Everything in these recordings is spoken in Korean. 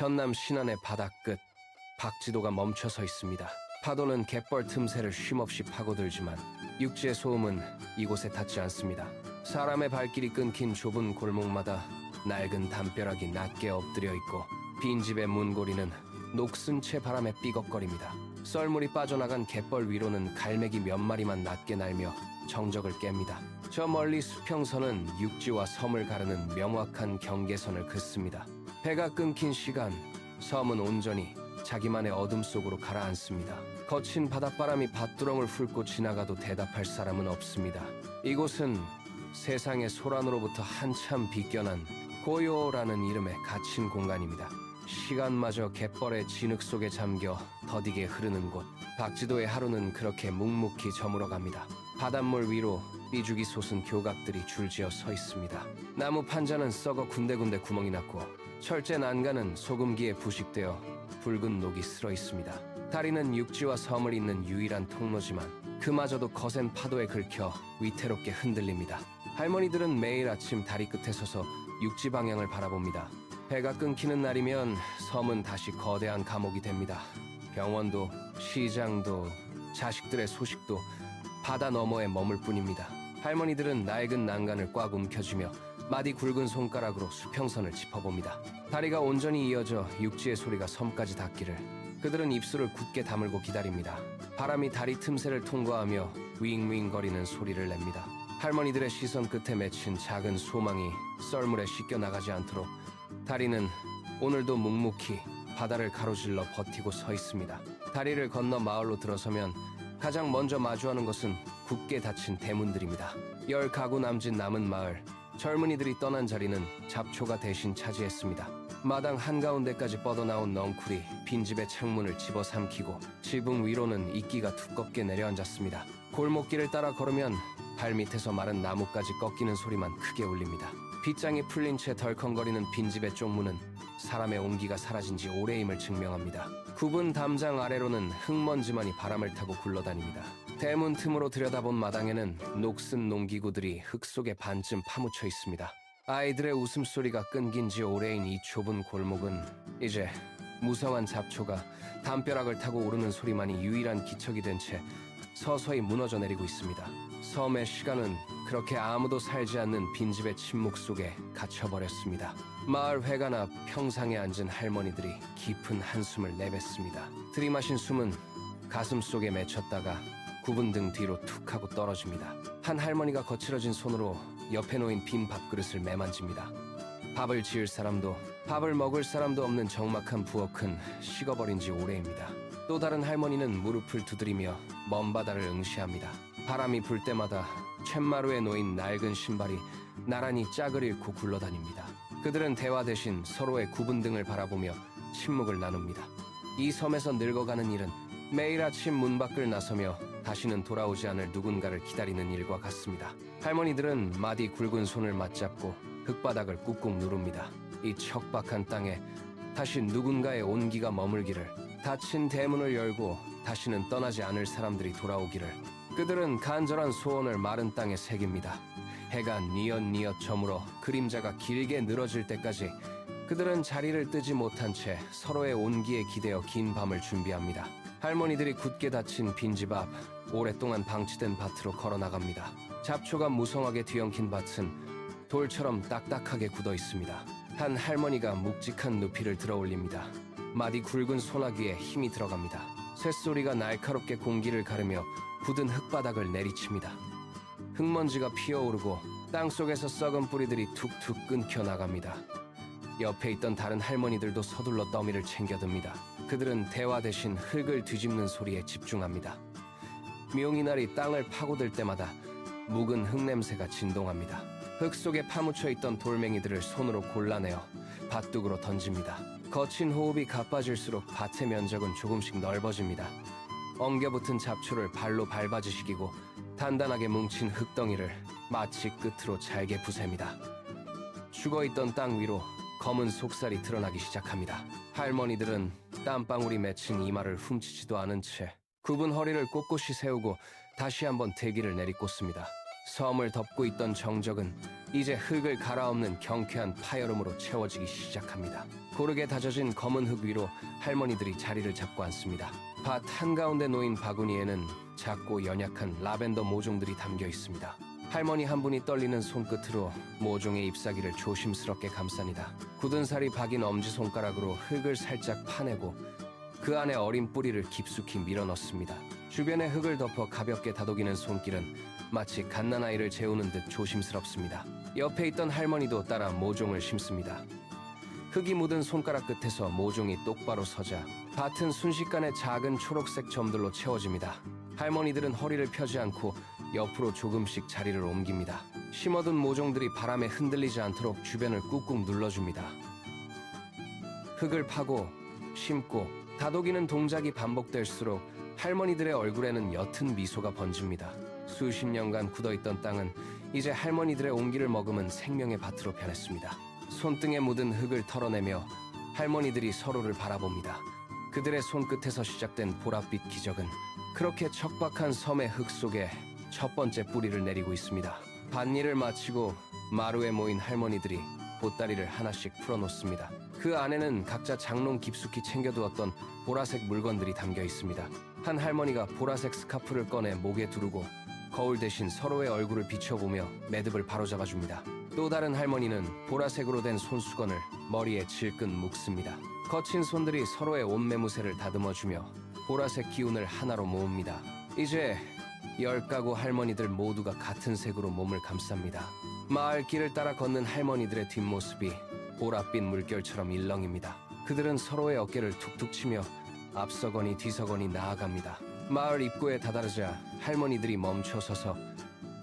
전남 신안의 바다 끝, 박지도가 멈춰 서 있습니다. 파도는 갯벌 틈새를 쉼없이 파고들지만 육지의 소음은 이곳에 닿지 않습니다. 사람의 발길이 끊긴 좁은 골목마다 낡은 담벼락이 낮게 엎드려 있고 빈집의 문고리는 녹슨 채 바람에 삐걱거립니다. 썰물이 빠져나간 갯벌 위로는 갈매기 몇 마리만 낮게 날며 정적을 깹니다. 저 멀리 수평선은 육지와 섬을 가르는 명확한 경계선을 긋습니다. 배가 끊긴 시간, 섬은 온전히 자기만의 어둠 속으로 가라앉습니다. 거친 바닷바람이 밭두렁을 훑고 지나가도 대답할 사람은 없습니다. 이곳은 세상의 소란으로부터 한참 비껴난 고요라는 이름의 갇힌 공간입니다. 시간마저 갯벌의 진흙 속에 잠겨 더디게 흐르는 곳. 박지도의 하루는 그렇게 묵묵히 저물어갑니다. 바닷물 위로 삐죽이 솟은 교각들이 줄지어 서 있습니다. 나무 판자는 썩어 군데군데 구멍이 났고 철제 난간은 소금기에 부식되어 붉은 녹이 슬어 있습니다. 다리는 육지와 섬을 잇는 유일한 통로지만 그마저도 거센 파도에 긁혀 위태롭게 흔들립니다. 할머니들은 매일 아침 다리 끝에 서서 육지 방향을 바라봅니다. 배가 끊기는 날이면 섬은 다시 거대한 감옥이 됩니다. 병원도 시장도 자식들의 소식도 바다 너머에 머물 뿐입니다. 할머니들은 낡은 난간을 꽉 움켜쥐며 마디 굵은 손가락으로 수평선을 짚어봅니다. 다리가 온전히 이어져 육지의 소리가 섬까지 닿기를 그들은 입술을 굳게 다물고 기다립니다. 바람이 다리 틈새를 통과하며 윙윙거리는 소리를 냅니다. 할머니들의 시선 끝에 맺힌 작은 소망이 썰물에 씻겨 나가지 않도록 다리는 오늘도 묵묵히 바다를 가로질러 버티고 서 있습니다. 다리를 건너 마을로 들어서면 가장 먼저 마주하는 것은 굳게 닫힌 대문들입니다. 10가구 남짓 남은 마을, 젊은이들이 떠난 자리는 잡초가 대신 차지했습니다. 마당 한가운데까지 뻗어나온 넝쿨이 빈집의 창문을 집어삼키고 지붕 위로는 이끼가 두껍게 내려앉았습니다. 골목길을 따라 걸으면 발밑에서 마른 나뭇가지 꺾이는 소리만 크게 울립니다. 빗장이 풀린 채 덜컹거리는 빈집의 쪽문은 사람의 온기가 사라진 지 오래임을 증명합니다. 굽은 담장 아래로는 흙먼지만이 바람을 타고 굴러다닙니다. 대문 틈으로 들여다본 마당에는 녹슨 농기구들이 흙 속에 반쯤 파묻혀 있습니다. 아이들의 웃음소리가 끊긴 지 오래인 이 좁은 골목은 이제 무성한 잡초가 담벼락을 타고 오르는 소리만이 유일한 기척이 된 채 서서히 무너져 내리고 있습니다. 섬의 시간은 그렇게 아무도 살지 않는 빈집의 침묵 속에 갇혀버렸습니다. 마을 회관 앞 평상에 앉은 할머니들이 깊은 한숨을 내뱉습니다. 들이마신 숨은 가슴 속에 맺혔다가 굽은 등 뒤로 툭 하고 떨어집니다. 한 할머니가 거칠어진 손으로 옆에 놓인 빈 밥그릇을 매만집니다. 밥을 지을 사람도 밥을 먹을 사람도 없는 적막한 부엌은 식어버린 지 오래입니다. 또 다른 할머니는 무릎을 두드리며 먼 바다를 응시합니다. 바람이 불 때마다 쇳마루에 놓인 낡은 신발이 나란히 짝을 잃고 굴러다닙니다. 그들은 대화 대신 서로의 굽은 등을 바라보며 침묵을 나눕니다. 이 섬에서 늙어가는 일은 매일 아침 문 밖을 나서며 다시는 돌아오지 않을 누군가를 기다리는 일과 같습니다. 할머니들은 마디 굵은 손을 맞잡고 흙바닥을 꾹꾹 누릅니다. 이 척박한 땅에 다시 누군가의 온기가 머물기를, 닫힌 대문을 열고 다시는 떠나지 않을 사람들이 돌아오기를 그들은 간절한 소원을 마른 땅에 새깁니다. 해가 뉘엿뉘엿 저물어 그림자가 길게 늘어질 때까지 그들은 자리를 뜨지 못한 채 서로의 온기에 기대어 긴 밤을 준비합니다. 할머니들이 굳게 닫힌 빈집 앞 오랫동안 방치된 밭으로 걸어나갑니다. 잡초가 무성하게 뒤엉킨 밭은 돌처럼 딱딱하게 굳어 있습니다. 한 할머니가 묵직한 누피를 들어 올립니다. 마디 굵은 소나기에 힘이 들어갑니다. 쇳소리가 날카롭게 공기를 가르며 굳은 흙바닥을 내리칩니다. 흙먼지가 피어오르고 땅속에서 썩은 뿌리들이 툭툭 끊겨 나갑니다. 옆에 있던 다른 할머니들도 서둘러 더미를 챙겨듭니다. 그들은 대화 대신 흙을 뒤집는 소리에 집중합니다. 묘기날이 땅을 파고들 때마다 묵은 흙냄새가 진동합니다. 흙 속에 파묻혀 있던 돌멩이들을 손으로 골라내어 밭둑으로 던집니다. 거친 호흡이 가빠질수록 밭의 면적은 조금씩 넓어집니다. 엉겨붙은 잡초를 발로 밟아지시기고 단단하게 뭉친 흙덩이를 마치 끝으로 잘게 부셉니다. 죽어있던 땅 위로 검은 속살이 드러나기 시작합니다. 할머니들은 땀방울이 맺힌 이마를 훔치지도 않은 채 굽은 허리를 꼿꼿이 세우고 다시 한번 대기를 내리꽂습니다. 섬을 덮고 있던 정적은 이제 흙을 갈아엎는 경쾌한 파열음으로 채워지기 시작합니다. 고르게 다져진 검은 흙 위로 할머니들이 자리를 잡고 앉습니다. 밭 한가운데 놓인 바구니에는 작고 연약한 라벤더 모종들이 담겨 있습니다. 할머니 한 분이 떨리는 손끝으로 모종의 잎사귀를 조심스럽게 감쌉니다. 굳은 살이 박인 엄지손가락으로 흙을 살짝 파내고 그 안에 어린 뿌리를 깊숙이 밀어넣습니다. 주변에 흙을 덮어 가볍게 다독이는 손길은 마치 갓난아이를 재우는 듯 조심스럽습니다. 옆에 있던 할머니도 따라 모종을 심습니다. 흙이 묻은 손가락 끝에서 모종이 똑바로 서자 밭은 순식간에 작은 초록색 점들로 채워집니다. 할머니들은 허리를 펴지 않고 옆으로 조금씩 자리를 옮깁니다. 심어둔 모종들이 바람에 흔들리지 않도록 주변을 꾹꾹 눌러줍니다. 흙을 파고 심고 다독이는 동작이 반복될수록 할머니들의 얼굴에는 옅은 미소가 번집니다. 수십 년간 굳어있던 땅은 이제 할머니들의 온기를 머금은 생명의 밭으로 변했습니다. 손등에 묻은 흙을 털어내며 할머니들이 서로를 바라봅니다. 그들의 손끝에서 시작된 보랏빛 기적은 그렇게 척박한 섬의 흙 속에 첫 번째 뿌리를 내리고 있습니다. 밭일을 마치고 마루에 모인 할머니들이 보따리를 하나씩 풀어놓습니다. 그 안에는 각자 장롱 깊숙이 챙겨두었던 보라색 물건들이 담겨 있습니다. 한 할머니가 보라색 스카프를 꺼내 목에 두르고 거울 대신 서로의 얼굴을 비춰보며 매듭을 바로잡아줍니다. 또 다른 할머니는 보라색으로 된 손수건을 머리에 질끈 묶습니다. 거친 손들이 서로의 옷매무새를 다듬어주며 보라색 기운을 하나로 모읍니다. 이제 10가구 할머니들 모두가 같은 색으로 몸을 감쌉니다. 마을 길을 따라 걷는 할머니들의 뒷모습이 보랏빛 물결처럼 일렁입니다. 그들은 서로의 어깨를 툭툭 치며 앞서거니 뒤서거니 나아갑니다. 마을 입구에 다다르자 할머니들이 멈춰서서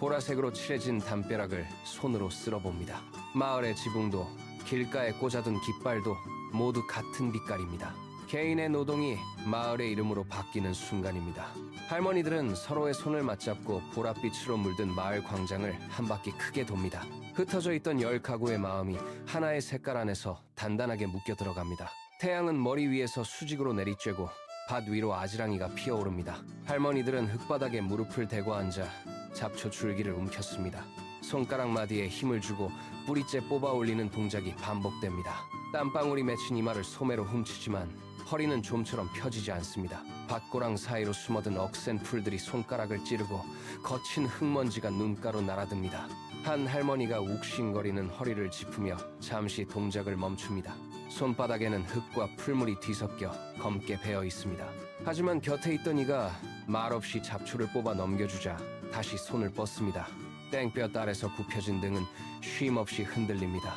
보라색으로 칠해진 담벼락을 손으로 쓸어봅니다. 마을의 지붕도 길가에 꽂아둔 깃발도 모두 같은 빛깔입니다. 개인의 노동이 마을의 이름으로 바뀌는 순간입니다. 할머니들은 서로의 손을 맞잡고 보랏빛으로 물든 마을 광장을 한 바퀴 크게 돕니다. 흩어져 있던 10가구의 마음이 하나의 색깔 안에서 단단하게 묶여 들어갑니다. 태양은 머리 위에서 수직으로 내리쬐고 밭 위로 아지랑이가 피어오릅니다. 할머니들은 흙바닥에 무릎을 대고 앉아 잡초 줄기를 움켰습니다. 손가락 마디에 힘을 주고 뿌리째 뽑아 올리는 동작이 반복됩니다. 땀방울이 맺힌 이마를 소매로 훔치지만 허리는 좀처럼 펴지지 않습니다. 밭고랑 사이로 숨어든 억센 풀들이 손가락을 찌르고 거친 흙먼지가 눈가로 날아듭니다. 한 할머니가 욱신거리는 허리를 짚으며 잠시 동작을 멈춥니다. 손바닥에는 흙과 풀물이 뒤섞여 검게 배어 있습니다. 하지만 곁에 있던 이가 말없이 잡초를 뽑아 넘겨주자 다시 손을 뻗습니다. 땡볕 아래서 굽혀진 등은 쉼없이 흔들립니다.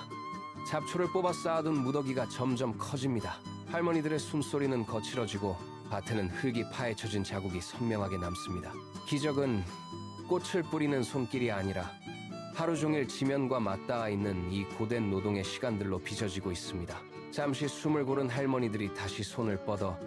잡초를 뽑아 쌓아둔 무더기가 점점 커집니다. 할머니들의 숨소리는 거칠어지고 밭에는 흙이 파헤쳐진 자국이 선명하게 남습니다. 기적은 꽃을 뿌리는 손길이 아니라 하루 종일 지면과 맞닿아 있는 이 고된 노동의 시간들로 빚어지고 있습니다. 잠시 숨을 고른 할머니들이 다시 손을 뻗어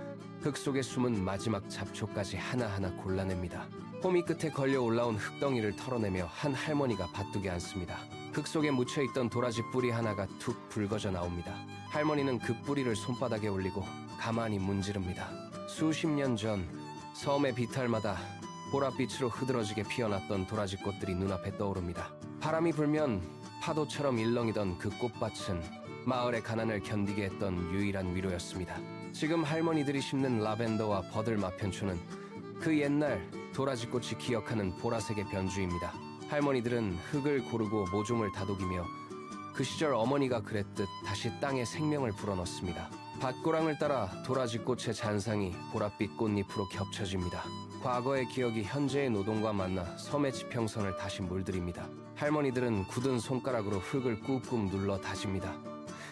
흙 속에 숨은 마지막 잡초까지 하나하나 골라냅니다. 호미 끝에 걸려 올라온 흙덩이를 털어내며 한 할머니가 밭둑에 앉습니다. 흙 속에 묻혀있던 도라지 뿌리 하나가 툭 붉어져 나옵니다. 할머니는 그 뿌리를 손바닥에 올리고 가만히 문지릅니다. 수십 년 전 섬의 비탈마다 보랏빛으로 흐드러지게 피어났던 도라지 꽃들이 눈앞에 떠오릅니다. 바람이 불면 파도처럼 일렁이던 그 꽃밭은 마을의 가난을 견디게 했던 유일한 위로였습니다. 지금 할머니들이 심는 라벤더와 버들 마편초는 그 옛날 도라지꽃이 기억하는 보라색의 변주입니다. 할머니들은 흙을 고르고 모종을 다독이며 그 시절 어머니가 그랬듯 다시 땅에 생명을 불어넣습니다. 밭고랑을 따라 도라지꽃의 잔상이 보랏빛 꽃잎으로 겹쳐집니다. 과거의 기억이 현재의 노동과 만나 섬의 지평선을 다시 물들입니다. 할머니들은 굳은 손가락으로 흙을 꾹꾹 눌러 다집니다.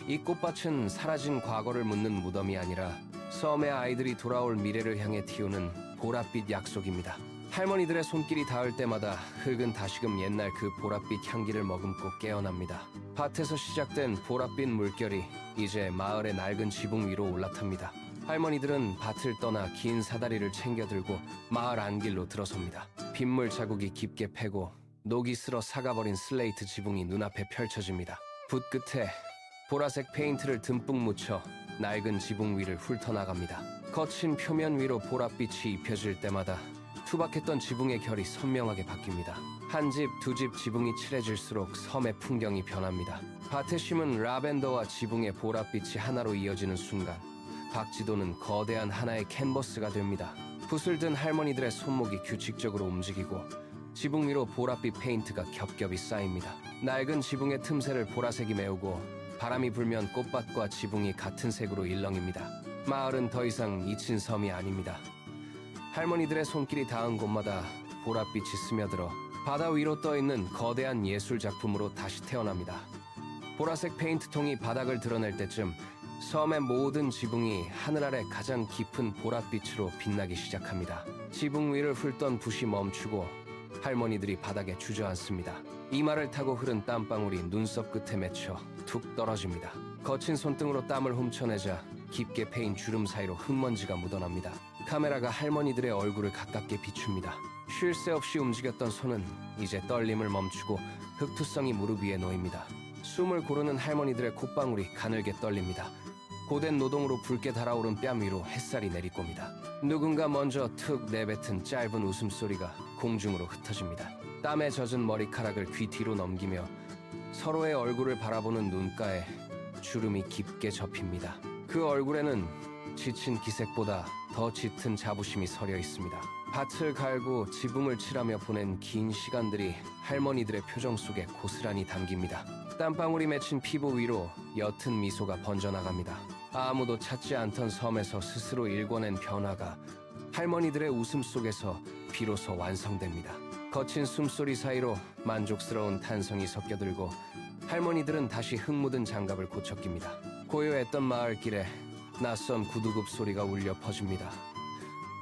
이 꽃밭은 사라진 과거를 묻는 무덤이 아니라 섬의 아이들이 돌아올 미래를 향해 틔우는 보랏빛 약속입니다. 할머니들의 손길이 닿을 때마다 흙은 다시금 옛날 그 보랏빛 향기를 머금고 깨어납니다. 밭에서 시작된 보랏빛 물결이 이제 마을의 낡은 지붕 위로 올라탑니다. 할머니들은 밭을 떠나 긴 사다리를 챙겨들고 마을 안길로 들어섭니다. 빗물 자국이 깊게 패고 녹이 슬어 사가버린 슬레이트 지붕이 눈앞에 펼쳐집니다. 붓 끝에 보라색 페인트를 듬뿍 묻혀 낡은 지붕 위를 훑어나갑니다. 거친 표면 위로 보랏빛이 입혀질 때마다 투박했던 지붕의 결이 선명하게 바뀝니다. 한 집, 두 집 지붕이 칠해질수록 섬의 풍경이 변합니다. 밭에 심은 라벤더와 지붕의 보랏빛이 하나로 이어지는 순간 박지도는 거대한 하나의 캔버스가 됩니다. 붓을 든 할머니들의 손목이 규칙적으로 움직이고 지붕 위로 보랏빛 페인트가 겹겹이 쌓입니다. 낡은 지붕의 틈새를 보라색이 메우고 바람이 불면 꽃밭과 지붕이 같은 색으로 일렁입니다. 마을은 더 이상 잊힌 섬이 아닙니다. 할머니들의 손길이 닿은 곳마다 보랏빛이 스며들어 바다 위로 떠있는 거대한 예술 작품으로 다시 태어납니다. 보라색 페인트통이 바닥을 드러낼 때쯤 섬의 모든 지붕이 하늘 아래 가장 깊은 보랏빛으로 빛나기 시작합니다. 지붕 위를 훑던 붓이 멈추고 할머니들이 바닥에 주저앉습니다. 이마를 타고 흐른 땀방울이 눈썹 끝에 맺혀 툭 떨어집니다. 거친 손등으로 땀을 훔쳐내자 깊게 패인 주름 사이로 흙먼지가 묻어납니다. 카메라가 할머니들의 얼굴을 가깝게 비춥니다. 쉴 새 없이 움직였던 손은 이제 떨림을 멈추고 흙투성이 무릎 위에 놓입니다. 숨을 고르는 할머니들의 콧방울이 가늘게 떨립니다. 고된 노동으로 붉게 달아오른 뺨 위로 햇살이 내리꼽니다. 누군가 먼저 툭 내뱉은 짧은 웃음소리가 공중으로 흩어집니다. 땀에 젖은 머리카락을 귀 뒤로 넘기며 서로의 얼굴을 바라보는 눈가에 주름이 깊게 접힙니다. 그 얼굴에는 지친 기색보다 더 짙은 자부심이 서려 있습니다. 밭을 갈고 지붕을 칠하며 보낸 긴 시간들이 할머니들의 표정 속에 고스란히 담깁니다. 땀방울이 맺힌 피부 위로 옅은 미소가 번져나갑니다. 아무도 찾지 않던 섬에서 스스로 일궈낸 변화가 할머니들의 웃음 속에서 비로소 완성됩니다. 거친 숨소리 사이로 만족스러운 탄성이 섞여들고 할머니들은 다시 흙 묻은 장갑을 고쳐 낍니다. 고요했던 마을길에 낯선 구두굽 소리가 울려 퍼집니다.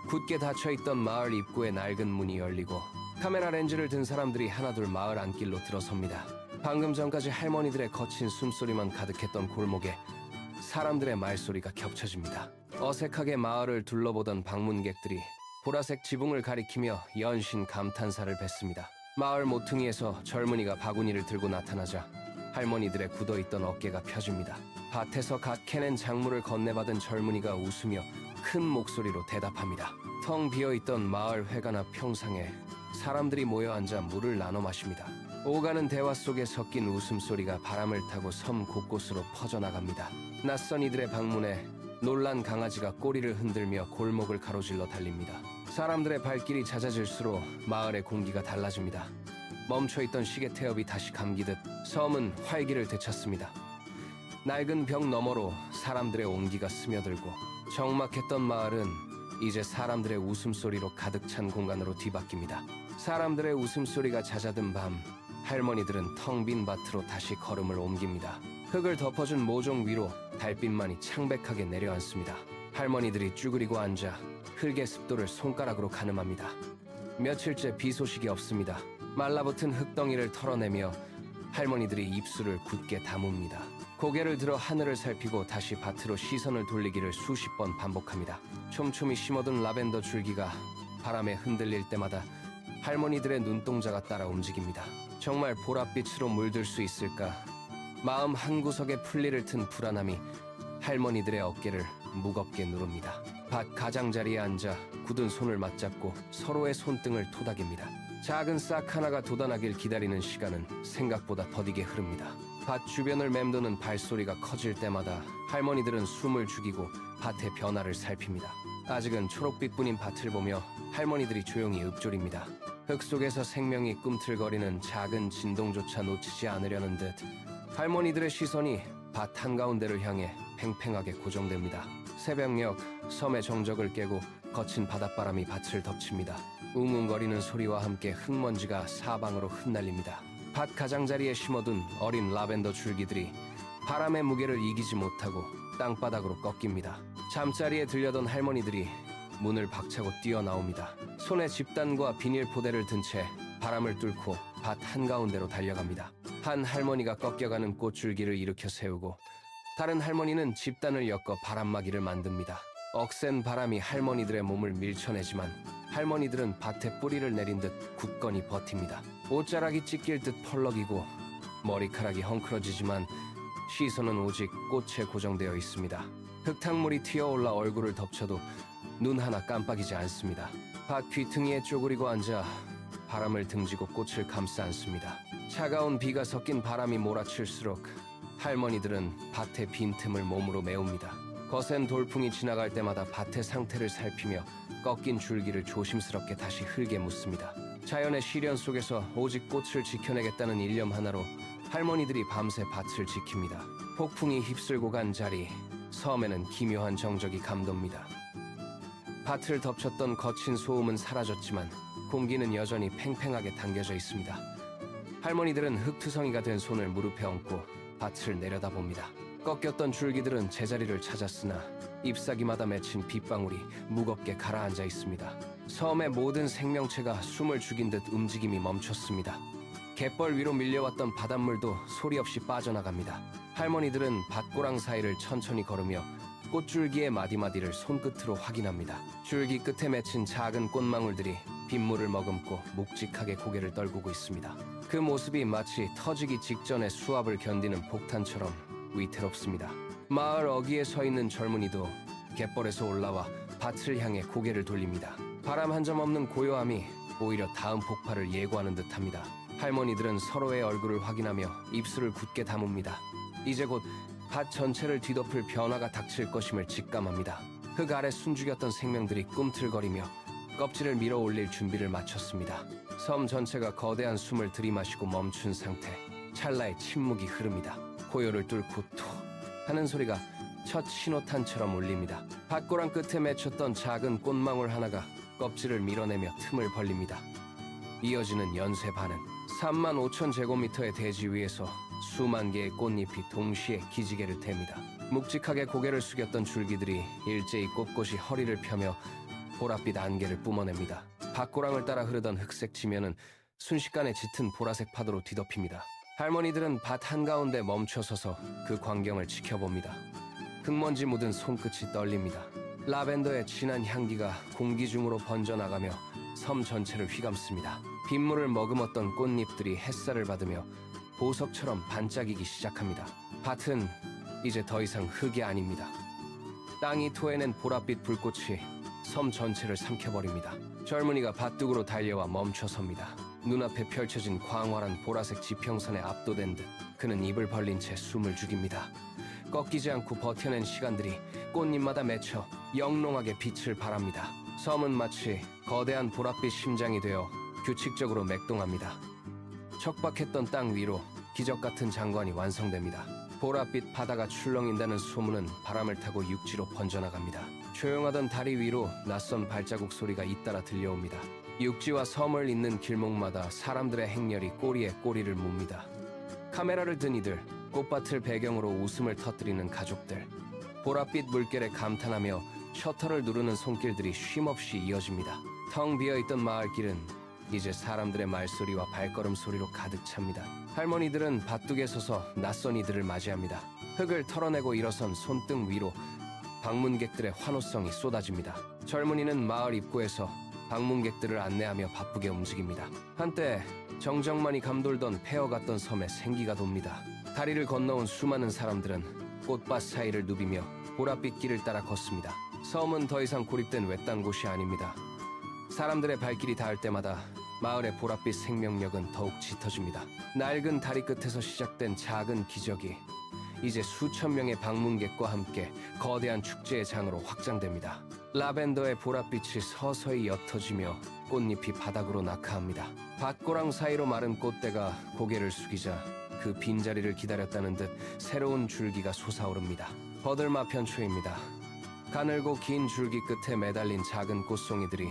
굳게 닫혀있던 마을 입구의 낡은 문이 열리고 카메라 렌즈를 든 사람들이 하나둘 마을 안길로 들어섭니다. 방금 전까지 할머니들의 거친 숨소리만 가득했던 골목에 사람들의 말소리가 겹쳐집니다. 어색하게 마을을 둘러보던 방문객들이 보라색 지붕을 가리키며 연신 감탄사를 뱉습니다. 마을 모퉁이에서 젊은이가 바구니를 들고 나타나자 할머니들의 굳어있던 어깨가 펴집니다. 밭에서 갓 캐낸 작물을 건네받은 젊은이가 웃으며 큰 목소리로 대답합니다. 텅 비어있던 마을 회관앞 평상에 사람들이 모여 앉아 물을 나눠 마십니다. 오가는 대화 속에 섞인 웃음소리가 바람을 타고 섬 곳곳으로 퍼져나갑니다. 낯선 이들의 방문에 놀란 강아지가 꼬리를 흔들며 골목을 가로질러 달립니다. 사람들의 발길이 잦아질수록 마을의 공기가 달라집니다. 멈춰있던 시계 태엽이 다시 감기듯 섬은 활기를 되찾습니다. 낡은 벽 너머로 사람들의 온기가 스며들고 적막했던 마을은 이제 사람들의 웃음소리로 가득 찬 공간으로 뒤바뀝니다. 사람들의 웃음소리가 잦아든 밤, 할머니들은 텅 빈 밭으로 다시 걸음을 옮깁니다. 흙을 덮어준 모종 위로 달빛만이 창백하게 내려앉습니다. 할머니들이 쭈그리고 앉아 흙의 습도를 손가락으로 가늠합니다. 며칠째 비 소식이 없습니다. 말라붙은 흙덩이를 털어내며 할머니들이 입술을 굳게 다뭅니다. 고개를 들어 하늘을 살피고 다시 밭으로 시선을 돌리기를 수십 번 반복합니다. 촘촘히 심어둔 라벤더 줄기가 바람에 흔들릴 때마다 할머니들의 눈동자가 따라 움직입니다. 정말 보랏빛으로 물들 수 있을까? 마음 한구석에 풀리를 튼 불안함이 할머니들의 어깨를 무겁게 누릅니다. 밭 가장자리에 앉아 굳은 손을 맞잡고 서로의 손등을 토닥입니다. 작은 싹 하나가 돋아나길 기다리는 시간은 생각보다 더디게 흐릅니다. 밭 주변을 맴도는 발소리가 커질 때마다 할머니들은 숨을 죽이고 밭의 변화를 살핍니다. 아직은 초록빛뿐인 밭을 보며 할머니들이 조용히 읊조립니다. 흙 속에서 생명이 꿈틀거리는 작은 진동조차 놓치지 않으려는 듯 할머니들의 시선이 밭 한가운데를 향해 팽팽하게 고정됩니다. 새벽녘 섬의 정적을 깨고 거친 바닷바람이 밭을 덮칩니다. 웅웅거리는 소리와 함께 흙먼지가 사방으로 흩날립니다. 밭 가장자리에 심어둔 어린 라벤더 줄기들이 바람의 무게를 이기지 못하고 땅바닥으로 꺾입니다. 잠자리에 들려던 할머니들이 문을 박차고 뛰어나옵니다. 손에 집단과 비닐포대를 든 채 바람을 뚫고 밭 한가운데로 달려갑니다. 한 할머니가 꺾여가는 꽃줄기를 일으켜 세우고 다른 할머니는 집단을 엮어 바람막이를 만듭니다. 억센 바람이 할머니들의 몸을 밀쳐내지만 할머니들은 밭에 뿌리를 내린 듯 굳건히 버팁니다. 옷자락이 찢길 듯 펄럭이고 머리카락이 헝클어지지만 시선은 오직 꽃에 고정되어 있습니다. 흙탕물이 튀어올라 얼굴을 덮쳐도 눈 하나 깜빡이지 않습니다. 밭 귀퉁이에 쪼그리고 앉아 바람을 등지고 꽃을 감싸 안습니다. 차가운 비가 섞인 바람이 몰아칠수록 할머니들은 밭의 빈틈을 몸으로 메웁니다. 거센 돌풍이 지나갈 때마다 밭의 상태를 살피며 꺾인 줄기를 조심스럽게 다시 흙에 묻습니다. 자연의 시련 속에서 오직 꽃을 지켜내겠다는 일념 하나로 할머니들이 밤새 밭을 지킵니다. 폭풍이 휩쓸고 간 자리, 섬에는 기묘한 정적이 감돕니다. 밭을 덮쳤던 거친 소음은 사라졌지만 공기는 여전히 팽팽하게 당겨져 있습니다. 할머니들은 흙투성이가 된 손을 무릎에 얹고 밭을 내려다봅니다. 꺾였던 줄기들은 제자리를 찾았으나 잎사귀마다 맺힌 빗방울이 무겁게 가라앉아 있습니다. 섬의 모든 생명체가 숨을 죽인 듯 움직임이 멈췄습니다. 갯벌 위로 밀려왔던 바닷물도 소리 없이 빠져나갑니다. 할머니들은 밭고랑 사이를 천천히 걸으며 꽃줄기의 마디마디를 손끝으로 확인합니다. 줄기 끝에 맺힌 작은 꽃망울들이 빗물을 머금고 묵직하게 고개를 떨구고 있습니다. 그 모습이 마치 터지기 직전의 수압을 견디는 폭탄처럼 위태롭습니다. 마을 어귀에 서 있는 젊은이도 갯벌에서 올라와 밭을 향해 고개를 돌립니다. 바람 한 점 없는 고요함이 오히려 다음 폭발을 예고하는 듯합니다. 할머니들은 서로의 얼굴을 확인하며 입술을 굳게 다뭅니다. 이제 곧 밭 전체를 뒤덮을 변화가 닥칠 것임을 직감합니다. 흙 아래 숨죽였던 생명들이 꿈틀거리며 껍질을 밀어 올릴 준비를 마쳤습니다. 섬 전체가 거대한 숨을 들이마시고 멈춘 상태. 찰나의 침묵이 흐릅니다. 고요를 뚫고 톡 하는 소리가 첫 신호탄처럼 울립니다. 밭고랑 끝에 맺혔던 작은 꽃망울 하나가 껍질을 밀어내며 틈을 벌립니다. 이어지는 연쇄 반응. 35,000제곱미터의 대지 위에서 수만 개의 꽃잎이 동시에 기지개를 댑니다. 묵직하게 고개를 숙였던 줄기들이 일제히 꼿꼿이 허리를 펴며 보랏빛 안개를 뿜어냅니다. 밭고랑을 따라 흐르던 흑색 지면은 순식간에 짙은 보라색 파도로 뒤덮입니다. 할머니들은 밭 한가운데 멈춰서서 그 광경을 지켜봅니다. 흙먼지 묻은 손끝이 떨립니다. 라벤더의 진한 향기가 공기 중으로 번져나가며 섬 전체를 휘감습니다. 빗물을 머금었던 꽃잎들이 햇살을 받으며 보석처럼 반짝이기 시작합니다. 밭은 이제 더 이상 흙이 아닙니다. 땅이 토해낸 보랏빛 불꽃이 섬 전체를 삼켜버립니다. 젊은이가 밭둑으로 달려와 멈춰섭니다. 눈앞에 펼쳐진 광활한 보라색 지평선에 압도된 듯 그는 입을 벌린 채 숨을 죽입니다. 꺾이지 않고 버텨낸 시간들이 꽃잎마다 맺혀 영롱하게 빛을 발합니다. 섬은 마치 거대한 보랏빛 심장이 되어 규칙적으로 맥동합니다. 척박했던 땅 위로 기적 같은 장관이 완성됩니다. 보랏빛 바다가 출렁인다는 소문은 바람을 타고 육지로 번져나갑니다. 조용하던 다리 위로 낯선 발자국 소리가 잇따라 들려옵니다. 육지와 섬을 잇는 길목마다 사람들의 행렬이 꼬리에 꼬리를 묻니다. 카메라를 든 이들, 꽃밭을 배경으로 웃음을 터뜨리는 가족들, 보랏빛 물결에 감탄하며 셔터를 누르는 손길들이 쉼없이 이어집니다. 텅 비어있던 마을길은 이제 사람들의 말소리와 발걸음 소리로 가득 찹니다. 할머니들은 밭둑에 서서 낯선 이들을 맞이합니다. 흙을 털어내고 일어선 손등 위로 방문객들의 환호성이 쏟아집니다. 젊은이는 마을 입구에서 방문객들을 안내하며 바쁘게 움직입니다. 한때 정적만이 감돌던 폐허 같던 섬에 생기가 돕니다. 다리를 건너온 수많은 사람들은 꽃밭 사이를 누비며 보랏빛 길을 따라 걷습니다. 섬은 더 이상 고립된 외딴 곳이 아닙니다. 사람들의 발길이 닿을 때마다 마을의 보랏빛 생명력은 더욱 짙어집니다. 낡은 다리 끝에서 시작된 작은 기적이 이제 수천 명의 방문객과 함께 거대한 축제의 장으로 확장됩니다. 라벤더의 보랏빛이 서서히 옅어지며 꽃잎이 바닥으로 낙하합니다. 밭고랑 사이로 마른 꽃대가 고개를 숙이자 그 빈자리를 기다렸다는 듯 새로운 줄기가 솟아오릅니다. 버들마 편초입니다. 가늘고 긴 줄기 끝에 매달린 작은 꽃송이들이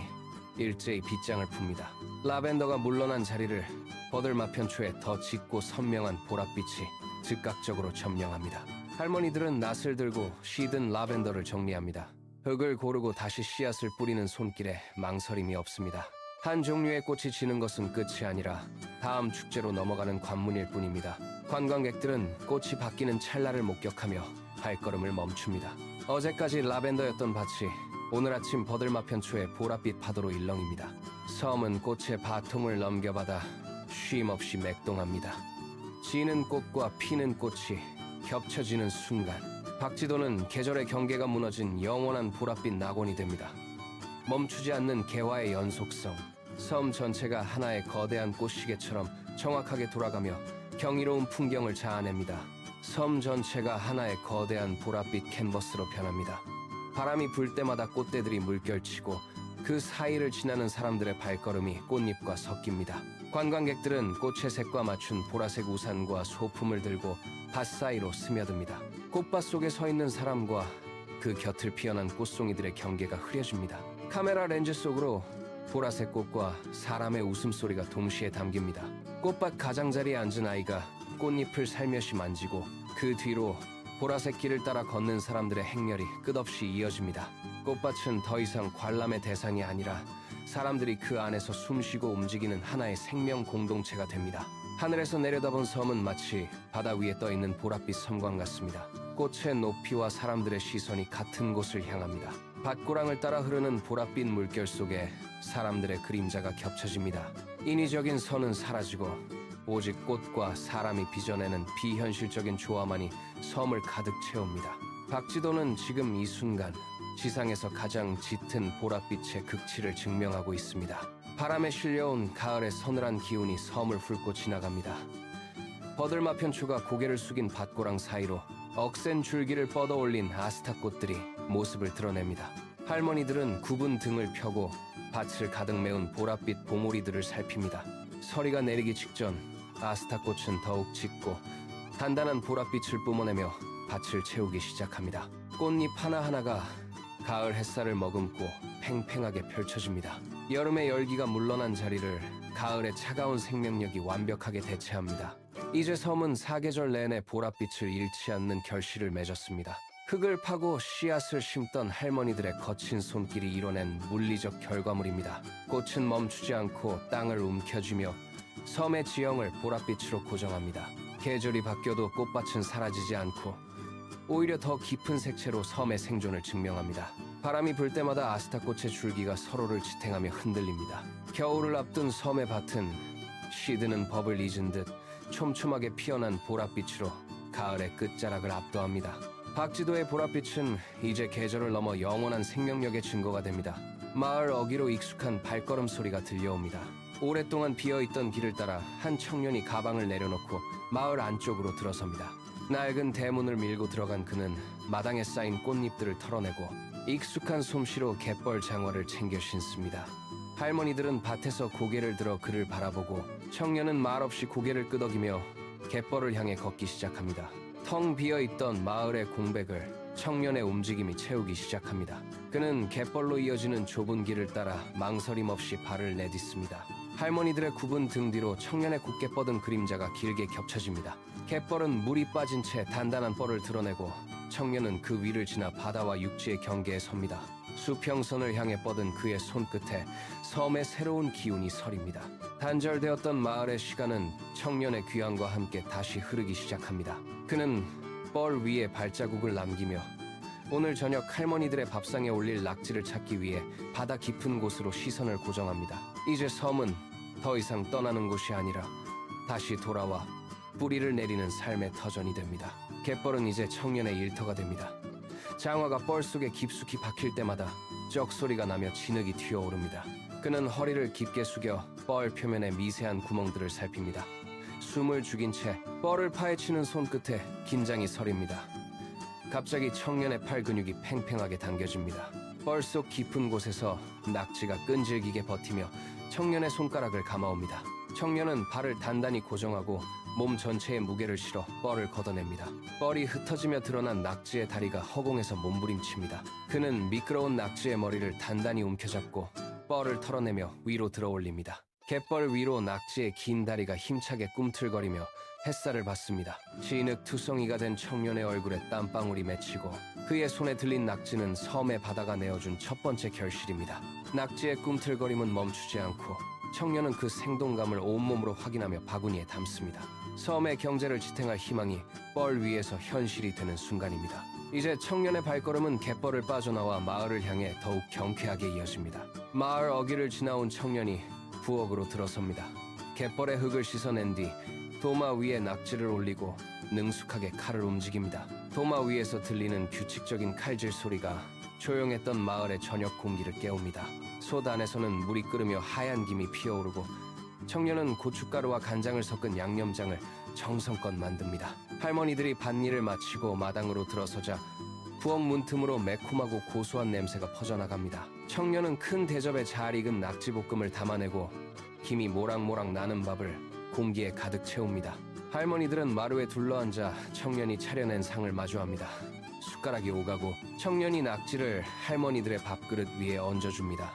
일제히 빗장을 풉니다. 라벤더가 물러난 자리를 버들마 편초의 더 짙고 선명한 보랏빛이 즉각적으로 점령합니다. 할머니들은 낫을 들고 시든 라벤더를 정리합니다. 흙을 고르고 다시 씨앗을 뿌리는 손길에 망설임이 없습니다. 한 종류의 꽃이 지는 것은 끝이 아니라 다음 축제로 넘어가는 관문일 뿐입니다. 관광객들은 꽃이 바뀌는 찰나를 목격하며 발걸음을 멈춥니다. 어제까지 라벤더였던 밭이 오늘 아침 버들마 편초의 보랏빛 파도로 일렁입니다. 섬은 꽃의 바통을 넘겨받아 쉼없이 맥동합니다. 지는 꽃과 피는 꽃이 겹쳐지는 순간 박지도는 계절의 경계가 무너진 영원한 보랏빛 낙원이 됩니다. 멈추지 않는 개화의 연속성, 섬 전체가 하나의 거대한 꽃시계처럼 정확하게 돌아가며 경이로운 풍경을 자아냅니다. 섬 전체가 하나의 거대한 보랏빛 캔버스로 변합니다. 바람이 불 때마다 꽃대들이 물결치고 그 사이를 지나는 사람들의 발걸음이 꽃잎과 섞입니다. 관광객들은 꽃의 색과 맞춘 보라색 우산과 소품을 들고 밭 사이로 스며듭니다. 꽃밭 속에 서 있는 사람과 그 곁을 피어난 꽃송이들의 경계가 흐려집니다. 카메라 렌즈 속으로 보라색 꽃과 사람의 웃음소리가 동시에 담깁니다. 꽃밭 가장자리에 앉은 아이가 꽃잎을 살며시 만지고 그 뒤로 보라색 길을 따라 걷는 사람들의 행렬이 끝없이 이어집니다. 꽃밭은 더 이상 관람의 대상이 아니라 사람들이 그 안에서 숨쉬고 움직이는 하나의 생명 공동체가 됩니다. 하늘에서 내려다본 섬은 마치 바다 위에 떠있는 보랏빛 섬광 같습니다. 꽃의 높이와 사람들의 시선이 같은 곳을 향합니다. 밭고랑을 따라 흐르는 보랏빛 물결 속에 사람들의 그림자가 겹쳐집니다. 인위적인 선은 사라지고 오직 꽃과 사람이 빚어내는 비현실적인 조화만이 섬을 가득 채웁니다. 박지도는 지금 이 순간 지상에서 가장 짙은 보랏빛의 극치를 증명하고 있습니다. 바람에 실려온 가을의 서늘한 기운이 섬을 훑고 지나갑니다. 버들마편초가 고개를 숙인 밭고랑 사이로 억센 줄기를 뻗어올린 아스타꽃들이 모습을 드러냅니다. 할머니들은 굽은 등을 펴고 밭을 가득 메운 보랏빛 봉오리들을 살핍니다. 서리가 내리기 직전 아스타꽃은 더욱 짙고 단단한 보랏빛을 뿜어내며 밭을 채우기 시작합니다. 꽃잎 하나하나가 가을 햇살을 머금고 팽팽하게 펼쳐집니다. 여름의 열기가 물러난 자리를 가을의 차가운 생명력이 완벽하게 대체합니다. 이제 섬은 사계절 내내 보랏빛을 잃지 않는 결실을 맺었습니다. 흙을 파고 씨앗을 심던 할머니들의 거친 손길이 이뤄낸 물리적 결과물입니다. 꽃은 멈추지 않고 땅을 움켜쥐며 섬의 지형을 보랏빛으로 고정합니다. 계절이 바뀌어도 꽃밭은 사라지지 않고 오히려 더 깊은 색채로 섬의 생존을 증명합니다. 바람이 불 때마다 아스타꽃의 줄기가 서로를 지탱하며 흔들립니다. 겨울을 앞둔 섬의 밭은 시드는 법을 잊은 듯 촘촘하게 피어난 보랏빛으로 가을의 끝자락을 압도합니다. 박지도의 보랏빛은 이제 계절을 넘어 영원한 생명력의 증거가 됩니다. 마을 어귀로 익숙한 발걸음 소리가 들려옵니다. 오랫동안 비어있던 길을 따라 한 청년이 가방을 내려놓고 마을 안쪽으로 들어섭니다. 낡은 대문을 밀고 들어간 그는 마당에 쌓인 꽃잎들을 털어내고 익숙한 솜씨로 갯벌 장화를 챙겨 신습니다. 할머니들은 밭에서 고개를 들어 그를 바라보고 청년은 말없이 고개를 끄덕이며 갯벌을 향해 걷기 시작합니다. 텅 비어있던 마을의 공백을 청년의 움직임이 채우기 시작합니다. 그는 갯벌로 이어지는 좁은 길을 따라 망설임 없이 발을 내딛습니다. 할머니들의 굽은 등 뒤로 청년의 굳게 뻗은 그림자가 길게 겹쳐집니다. 갯벌은 물이 빠진 채 단단한 뻘을 드러내고 청년은 그 위를 지나 바다와 육지의 경계에 섭니다. 수평선을 향해 뻗은 그의 손끝에 섬의 새로운 기운이 서립니다. 단절되었던 마을의 시간은 청년의 귀환과 함께 다시 흐르기 시작합니다. 그는 뻘 위에 발자국을 남기며 오늘 저녁 할머니들의 밥상에 올릴 낙지를 찾기 위해 바다 깊은 곳으로 시선을 고정합니다. 이제 섬은 더 이상 떠나는 곳이 아니라 다시 돌아와 뿌리를 내리는 삶의 터전이 됩니다. 갯벌은 이제 청년의 일터가 됩니다. 장화가 뻘 속에 깊숙이 박힐 때마다 쩍 소리가 나며 진흙이 튀어오릅니다. 그는 허리를 깊게 숙여 뻘 표면의 미세한 구멍들을 살핍니다. 숨을 죽인 채 뻘을 파헤치는 손끝에 긴장이 서립니다. 갑자기 청년의 팔 근육이 팽팽하게 당겨집니다. 뻘 속 깊은 곳에서 낙지가 끈질기게 버티며 청년의 손가락을 감아옵니다. 청년은 발을 단단히 고정하고 몸 전체에 무게를 실어 뻘을 걷어냅니다. 뻘이 흩어지며 드러난 낙지의 다리가 허공에서 몸부림칩니다. 그는 미끄러운 낙지의 머리를 단단히 움켜잡고 뻘을 털어내며 위로 들어올립니다. 갯벌 위로 낙지의 긴 다리가 힘차게 꿈틀거리며 햇살을 받습니다. 진흙투성이가 된 청년의 얼굴에 땀방울이 맺히고 그의 손에 들린 낙지는 섬의 바다가 내어준 첫 번째 결실입니다. 낙지의 꿈틀거림은 멈추지 않고 청년은 그 생동감을 온몸으로 확인하며 바구니에 담습니다. 섬의 경제를 지탱할 희망이 뻘 위에서 현실이 되는 순간입니다. 이제 청년의 발걸음은 갯벌을 빠져나와 마을을 향해 더욱 경쾌하게 이어집니다. 마을 어귀를 지나온 청년이 부엌으로 들어섭니다. 갯벌의 흙을 씻어낸 뒤 도마 위에 낙지를 올리고 능숙하게 칼을 움직입니다. 도마 위에서 들리는 규칙적인 칼질 소리가 조용했던 마을의 저녁 공기를 깨웁니다. 솥 안에서는 물이 끓으며 하얀 김이 피어오르고 청년은 고춧가루와 간장을 섞은 양념장을 정성껏 만듭니다. 할머니들이 밭일을 마치고 마당으로 들어서자 부엌 문틈으로 매콤하고 고소한 냄새가 퍼져나갑니다. 청년은 큰 대접에 잘 익은 낙지볶음을 담아내고 김이 모락모락 나는 밥을 공기에 가득 채웁니다. 할머니들은 마루에 둘러앉아 청년이 차려낸 상을 마주합니다. 숟가락이 오가고 청년이 낙지를 할머니들의 밥그릇 위에 얹어줍니다.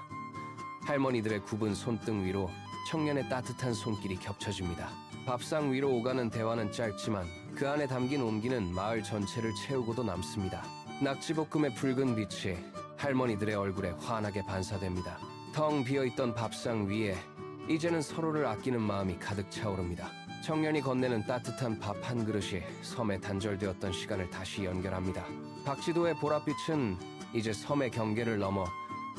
할머니들의 굽은 손등 위로 청년의 따뜻한 손길이 겹쳐집니다. 밥상 위로 오가는 대화는 짧지만 그 안에 담긴 온기는 마을 전체를 채우고도 남습니다. 낙지볶음의 붉은 빛이 할머니들의 얼굴에 환하게 반사됩니다. 텅 비어있던 밥상 위에 이제는 서로를 아끼는 마음이 가득 차오릅니다. 청년이 건네는 따뜻한 밥 한 그릇이 섬에 단절되었던 시간을 다시 연결합니다. 박지도의 보랏빛은 이제 섬의 경계를 넘어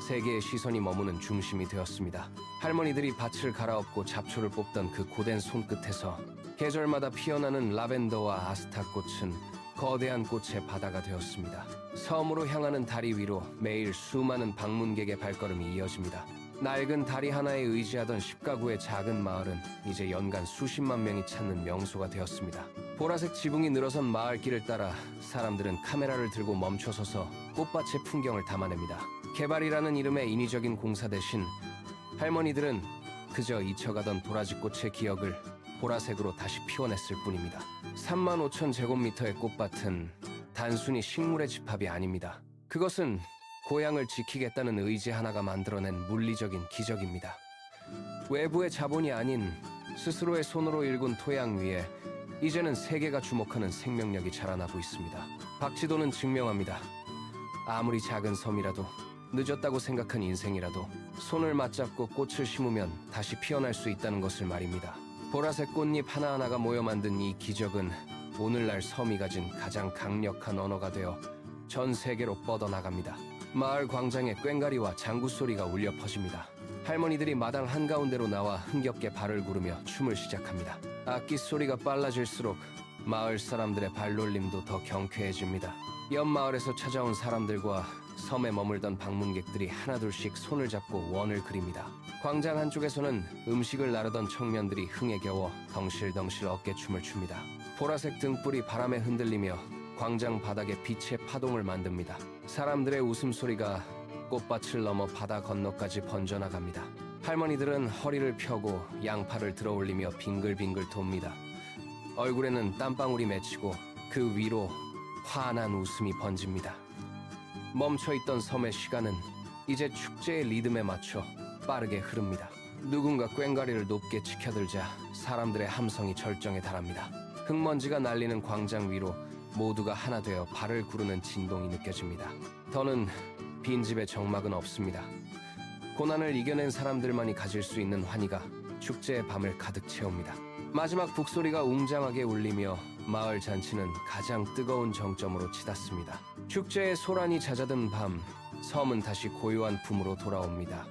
세계의 시선이 머무는 중심이 되었습니다. 할머니들이 밭을 갈아엎고 잡초를 뽑던 그 고된 손끝에서 계절마다 피어나는 라벤더와 아스타꽃은 거대한 꽃의 바다가 되었습니다. 섬으로 향하는 다리 위로 매일 수많은 방문객의 발걸음이 이어집니다. 낡은 다리 하나에 의지하던 10가구의 작은 마을은 이제 연간 수십만 명이 찾는 명소가 되었습니다. 보라색 지붕이 늘어선 마을길을 따라 사람들은 카메라를 들고 멈춰서서 꽃밭의 풍경을 담아냅니다. 개발이라는 이름의 인위적인 공사 대신 할머니들은 그저 잊혀가던 도라지꽃의 기억을 보라색으로 다시 피워냈을 뿐입니다. 35,000 제곱미터의 꽃밭은 단순히 식물의 집합이 아닙니다. 그것은 고향을 지키겠다는 의지 하나가 만들어낸 물리적인 기적입니다. 외부의 자본이 아닌 스스로의 손으로 일군 토양 위에 이제는 세계가 주목하는 생명력이 자라나고 있습니다. 박지도는 증명합니다. 아무리 작은 섬이라도 늦었다고 생각한 인생이라도 손을 맞잡고 꽃을 심으면 다시 피어날 수 있다는 것을 말입니다. 보라색 꽃잎 하나하나가 모여 만든 이 기적은 오늘날 섬이 가진 가장 강력한 언어가 되어 전 세계로 뻗어나갑니다. 마을 광장에 꽹과리와 장구 소리가 울려 퍼집니다. 할머니들이 마당 한가운데로 나와 흥겹게 발을 구르며 춤을 시작합니다. 악기 소리가 빨라질수록 마을 사람들의 발놀림도 더 경쾌해집니다. 옆 마을에서 찾아온 사람들과 섬에 머물던 방문객들이 하나둘씩 손을 잡고 원을 그립니다. 광장 한쪽에서는 음식을 나르던 청년들이 흥에 겨워 덩실덩실 어깨춤을 춥니다. 보라색 등불이 바람에 흔들리며 광장 바닥에 빛의 파동을 만듭니다. 사람들의 웃음소리가 꽃밭을 넘어 바다 건너까지 번져나갑니다. 할머니들은 허리를 펴고 양팔을 들어올리며 빙글빙글 돕니다. 얼굴에는 땀방울이 맺히고 그 위로 환한 웃음이 번집니다. 멈춰있던 섬의 시간은 이제 축제의 리듬에 맞춰 빠르게 흐릅니다. 누군가 꽹과리를 높게 치켜들자 사람들의 함성이 절정에 달합니다. 흙먼지가 날리는 광장 위로 모두가 하나 되어 발을 구르는 진동이 느껴집니다. 더는 빈집의 정막은 없습니다. 고난을 이겨낸 사람들만이 가질 수 있는 환희가 축제의 밤을 가득 채웁니다. 마지막 북소리가 웅장하게 울리며 마을 잔치는 가장 뜨거운 정점으로 치닫습니다. 축제의 소란이 잦아든 밤, 섬은 다시 고요한 품으로 돌아옵니다.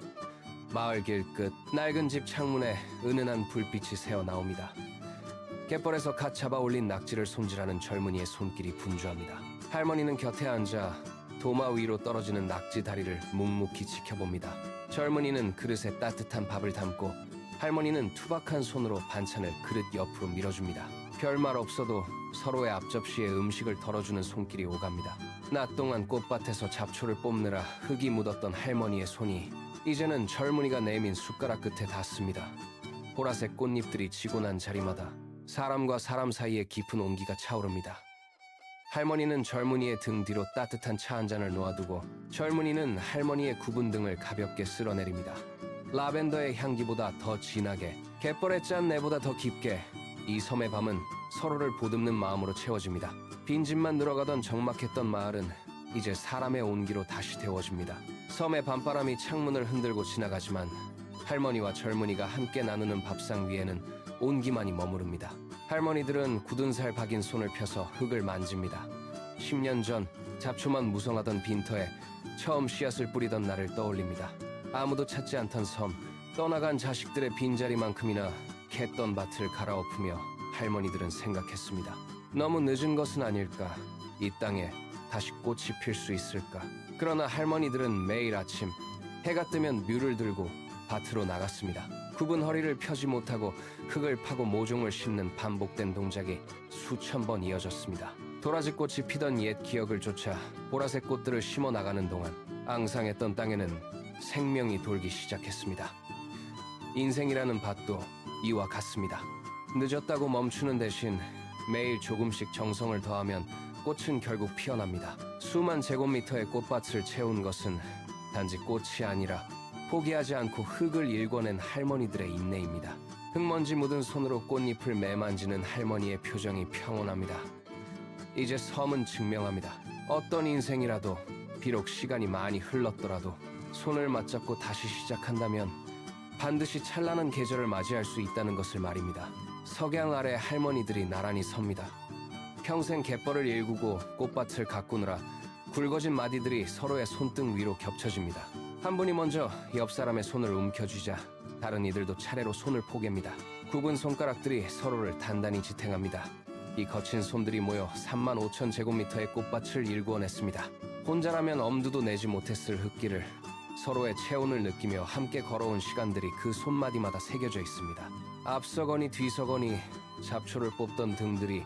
마을 길끝 낡은 집 창문에 은은한 불빛이 새어나옵니다. 갯벌에서 갓 잡아 올린 낙지를 손질하는 젊은이의 손길이 분주합니다. 할머니는 곁에 앉아 도마 위로 떨어지는 낙지 다리를 묵묵히 지켜봅니다. 젊은이는 그릇에 따뜻한 밥을 담고 할머니는 투박한 손으로 반찬을 그릇 옆으로 밀어줍니다. 별말 없어도 서로의 앞접시에 음식을 덜어주는 손길이 오갑니다. 낮 동안 꽃밭에서 잡초를 뽑느라 흙이 묻었던 할머니의 손이 이제는 젊은이가 내민 숟가락 끝에 닿습니다. 보라색 꽃잎들이 지고 난 자리마다 사람과 사람 사이에 깊은 온기가 차오릅니다. 할머니는 젊은이의 등 뒤로 따뜻한 차 한 잔을 놓아두고 젊은이는 할머니의 굽은 등을 가볍게 쓸어내립니다. 라벤더의 향기보다 더 진하게, 갯벌의 짠 내보다 더 깊게 이 섬의 밤은 서로를 보듬는 마음으로 채워집니다. 빈집만 늘어가던 적막했던 마을은 이제 사람의 온기로 다시 데워집니다. 섬의 밤바람이 창문을 흔들고 지나가지만 할머니와 젊은이가 함께 나누는 밥상 위에는 온기만이 머무릅니다. 할머니들은 굳은 살 박인 손을 펴서 흙을 만집니다. 10년 전 잡초만 무성하던 빈터에 처음 씨앗을 뿌리던 날을 떠올립니다. 아무도 찾지 않던 섬, 떠나간 자식들의 빈자리만큼이나 캤던 밭을 갈아엎으며 할머니들은 생각했습니다. 너무 늦은 것은 아닐까? 이 땅에 다시 꽃이 필 수 있을까? 그러나 할머니들은 매일 아침 해가 뜨면 뮤를 들고 밭으로 나갔습니다. 굽은 허리를 펴지 못하고 흙을 파고 모종을 심는 반복된 동작이 수천 번 이어졌습니다. 도라지꽃이 피던 옛 기억을 쫓아 보라색 꽃들을 심어 나가는 동안 앙상했던 땅에는 생명이 돌기 시작했습니다. 인생이라는 밭도 이와 같습니다. 늦었다고 멈추는 대신 매일 조금씩 정성을 더하면 꽃은 결국 피어납니다. 수만 제곱미터의 꽃밭을 채운 것은 단지 꽃이 아니라 포기하지 않고 흙을 일궈낸 할머니들의 인내입니다. 흙먼지 묻은 손으로 꽃잎을 매만지는 할머니의 표정이 평온합니다. 이제 섬은 증명합니다. 어떤 인생이라도 비록 시간이 많이 흘렀더라도 손을 맞잡고 다시 시작한다면 반드시 찬란한 계절을 맞이할 수 있다는 것을 말입니다. 석양 아래 할머니들이 나란히 섭니다. 평생 갯벌을 일구고 꽃밭을 가꾸느라 굵어진 마디들이 서로의 손등 위로 겹쳐집니다. 한 분이 먼저 옆 사람의 손을 움켜쥐자 다른 이들도 차례로 손을 포갭니다. 굽은 손가락들이 서로를 단단히 지탱합니다. 이 거친 손들이 모여 3만 5천 제곱미터의 꽃밭을 일구어냈습니다. 혼자라면 엄두도 내지 못했을 흙길을 서로의 체온을 느끼며 함께 걸어온 시간들이 그 손마디마다 새겨져 있습니다. 앞서거니 뒤서거니 잡초를 뽑던 등들이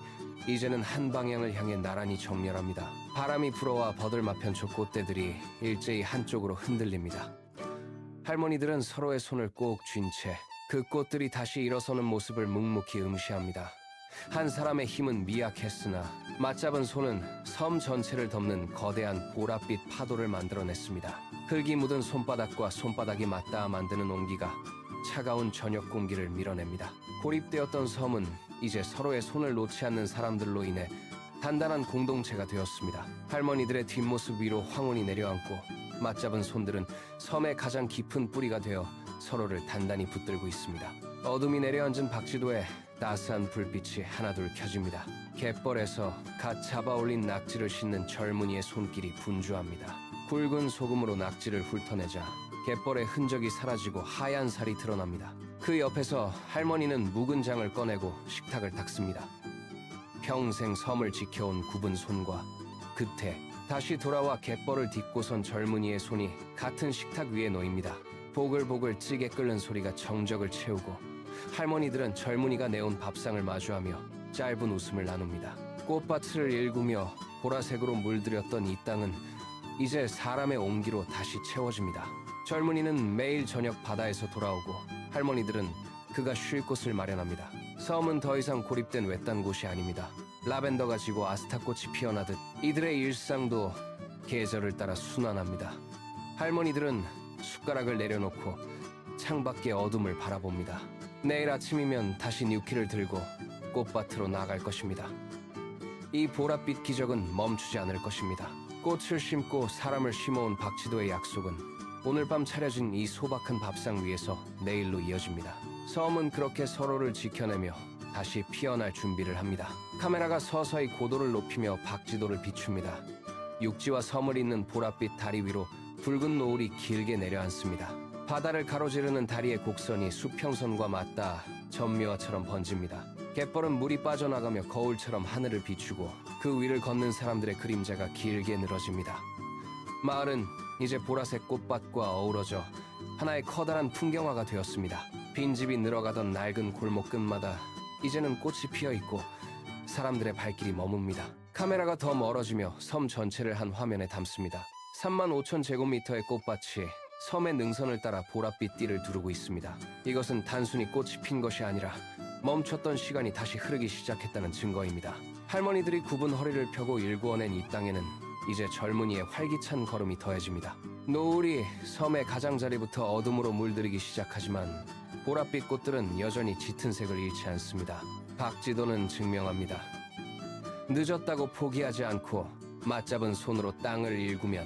이제는 한 방향을 향해 나란히 정렬합니다. 바람이 불어와 버들마편초 꽃대들이 일제히 한쪽으로 흔들립니다. 할머니들은 서로의 손을 꼭 쥔 채 그 꽃들이 다시 일어서는 모습을 묵묵히 응시합니다. 한 사람의 힘은 미약했으나 맞잡은 손은 섬 전체를 덮는 거대한 보랏빛 파도를 만들어냈습니다. 흙이 묻은 손바닥과 손바닥이 맞닿아 만드는 온기가 차가운 저녁 공기를 밀어냅니다. 고립되었던 섬은 이제 서로의 손을 놓지 않는 사람들로 인해 단단한 공동체가 되었습니다. 할머니들의 뒷모습 위로 황혼이 내려앉고 맞잡은 손들은 섬의 가장 깊은 뿌리가 되어 서로를 단단히 붙들고 있습니다. 어둠이 내려앉은 박지도에 따스한 불빛이 하나둘 켜집니다. 갯벌에서 갓 잡아올린 낙지를 씻는 젊은이의 손길이 분주합니다. 굵은 소금으로 낙지를 훑어내자 갯벌의 흔적이 사라지고 하얀 살이 드러납니다. 그 옆에서 할머니는 묵은 장을 꺼내고 식탁을 닦습니다. 평생 섬을 지켜온 굽은 손과 그때 다시 돌아와 갯벌을 딛고 선 젊은이의 손이 같은 식탁 위에 놓입니다. 보글보글 찌개 끓는 소리가 정적을 채우고 할머니들은 젊은이가 내온 밥상을 마주하며 짧은 웃음을 나눕니다. 꽃밭을 일구며 보라색으로 물들였던 이 땅은 이제 사람의 온기로 다시 채워집니다. 젊은이는 매일 저녁 바다에서 돌아오고 할머니들은 그가 쉴 곳을 마련합니다. 섬은 더 이상 고립된 외딴 곳이 아닙니다. 라벤더가 지고 아스타꽃이 피어나듯 이들의 일상도 계절을 따라 순환합니다. 할머니들은 숟가락을 내려놓고 창밖의 어둠을 바라봅니다. 내일 아침이면 다시 뉴키를 들고 꽃밭으로 나갈 것입니다. 이 보랏빛 기적은 멈추지 않을 것입니다. 꽃을 심고 사람을 심어온 박지도의 약속은 오늘 밤 차려진 이 소박한 밥상 위에서 내일로 이어집니다. 섬은 그렇게 서로를 지켜내며 다시 피어날 준비를 합니다. 카메라가 서서히 고도를 높이며 박지도를 비춥니다. 육지와 섬을 잇는 보랏빛 다리 위로 붉은 노을이 길게 내려앉습니다. 바다를 가로지르는 다리의 곡선이 수평선과 맞닿아 전미화처럼 번집니다. 갯벌은 물이 빠져나가며 거울처럼 하늘을 비추고 그 위를 걷는 사람들의 그림자가 길게 늘어집니다. 마을은 이제 보라색 꽃밭과 어우러져 하나의 커다란 풍경화가 되었습니다. 빈집이 늘어가던 낡은 골목 끝마다 이제는 꽃이 피어있고 사람들의 발길이 머뭅니다. 카메라가 더 멀어지며 섬 전체를 한 화면에 담습니다. 3만 5천 제곱미터의 꽃밭이 섬의 능선을 따라 보랏빛 띠를 두르고 있습니다. 이것은 단순히 꽃이 핀 것이 아니라 멈췄던 시간이 다시 흐르기 시작했다는 증거입니다. 할머니들이 굽은 허리를 펴고 일구어낸 이 땅에는 이제 젊은이의 활기찬 걸음이 더해집니다. 노을이 섬의 가장자리부터 어둠으로 물들이기 시작하지만 보랏빛 꽃들은 여전히 짙은 색을 잃지 않습니다. 박지도는 증명합니다. 늦었다고 포기하지 않고 맞잡은 손으로 땅을 일구면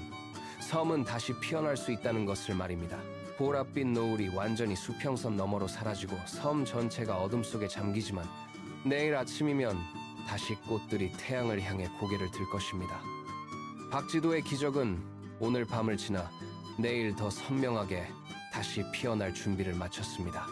섬은 다시 피어날 수 있다는 것을 말입니다. 보랏빛 노을이 완전히 수평선 너머로 사라지고 섬 전체가 어둠 속에 잠기지만 내일 아침이면 다시 꽃들이 태양을 향해 고개를 들 것입니다. 박지도의 기적은 오늘 밤을 지나 내일 더 선명하게 다시 피어날 준비를 마쳤습니다.